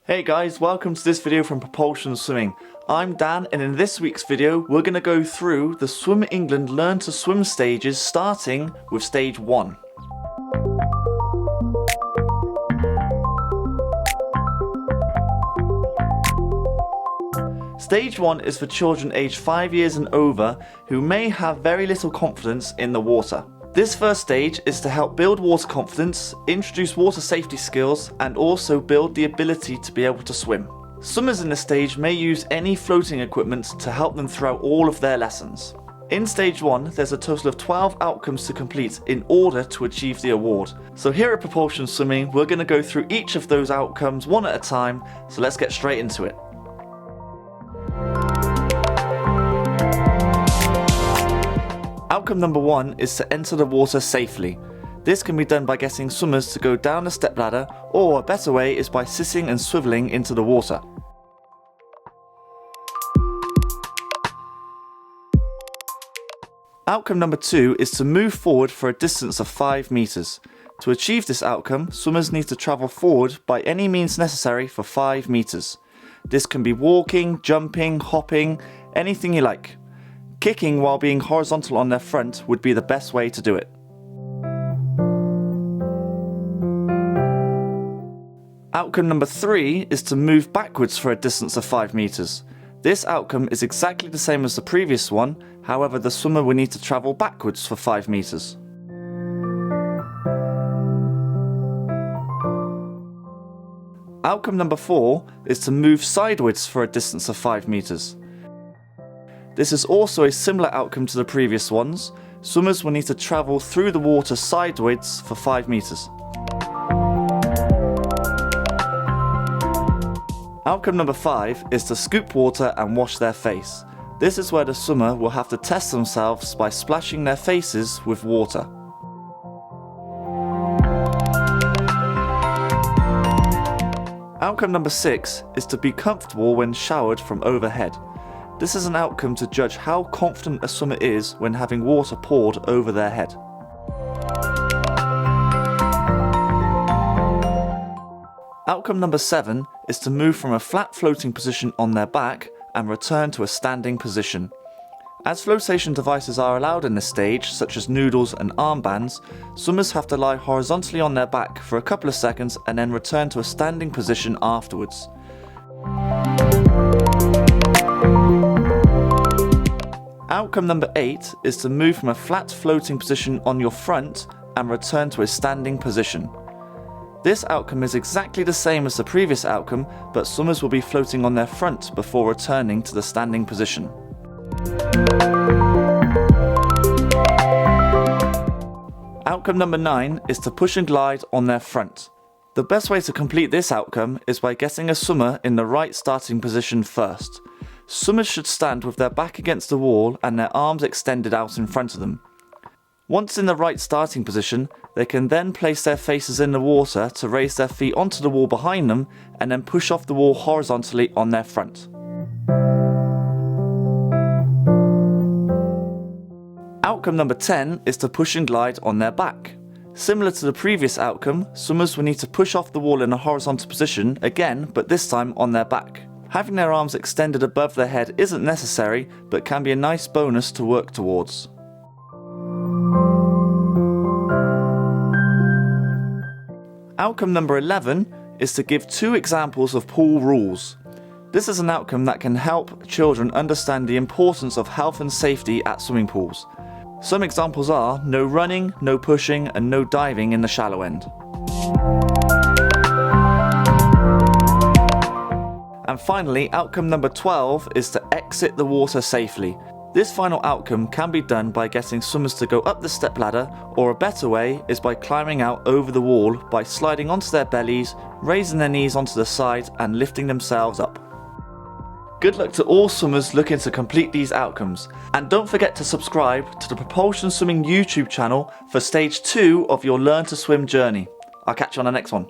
Hey guys, welcome to this video from Propulsion Swimming. I'm Dan, and in this week's video we're going to go through the Swim England Learn to Swim stages, starting with stage 1. Stage 1 is for children aged 5 years and over who may have very little confidence in the water. This first stage is to help build water confidence, introduce water safety skills, and also build the ability to be able to swim. Swimmers in this stage may use any floating equipment to help them throughout all of their lessons. In stage 1, there's a total of 12 outcomes to complete in order to achieve the award. So here at Propulsion Swimming, we're going to go through each of those outcomes one at a time, so let's get straight into it. Outcome number 1 is to enter the water safely. This can be done by getting swimmers to go down a stepladder, or a better way is by sitting and swiveling into the water. Outcome number 2 is to move forward for a distance of 5 meters. To achieve this outcome, swimmers need to travel forward by any means necessary for 5 meters. This can be walking, jumping, hopping, anything you like. Kicking while being horizontal on their front would be the best way to do it. Outcome number 3 is to move backwards for a distance of 5 meters. This outcome is exactly the same as the previous one, however the swimmer will need to travel backwards for 5 meters. Outcome number 4 is to move sideways for a distance of 5 meters. This is also a similar outcome to the previous ones. Swimmers will need to travel through the water sideways for 5 meters. Outcome number 5 is to scoop water and wash their face. This is where the swimmer will have to test themselves by splashing their faces with water. Outcome number 6 is to be comfortable when showered from overhead. This is an outcome to judge how confident a swimmer is when having water poured over their head. Outcome number 7 is to move from a flat floating position on their back and return to a standing position. As flotation devices are allowed in this stage, such as noodles and armbands, swimmers have to lie horizontally on their back for a couple of seconds and then return to a standing position afterwards. Outcome number 8 is to move from a flat floating position on your front and return to a standing position. This outcome is exactly the same as the previous outcome, but swimmers will be floating on their front before returning to the standing position. Outcome number 9 is to push and glide on their front. The best way to complete this outcome is by getting a swimmer in the right starting position first. Swimmers should stand with their back against the wall and their arms extended out in front of them. Once in the right starting position, they can then place their faces in the water to raise their feet onto the wall behind them and then push off the wall horizontally on their front. Outcome number 10 is to push and glide on their back. Similar to the previous outcome, swimmers will need to push off the wall in a horizontal position again, but this time on their back. Having their arms extended above their head isn't necessary, but can be a nice bonus to work towards. Outcome number 11 is to give 2 examples of pool rules. This is an outcome that can help children understand the importance of health and safety at swimming pools. Some examples are no running, no pushing, and no diving in the shallow end. And finally, outcome number 12 is to exit the water safely. This final outcome can be done by getting swimmers to go up the stepladder, or a better way is by climbing out over the wall by sliding onto their bellies, raising their knees onto the side and lifting themselves up. Good luck to all swimmers looking to complete these outcomes, and don't forget to subscribe to the Propulsion Swimming YouTube channel for stage 2 of your Learn to Swim journey. I'll catch you on the next one.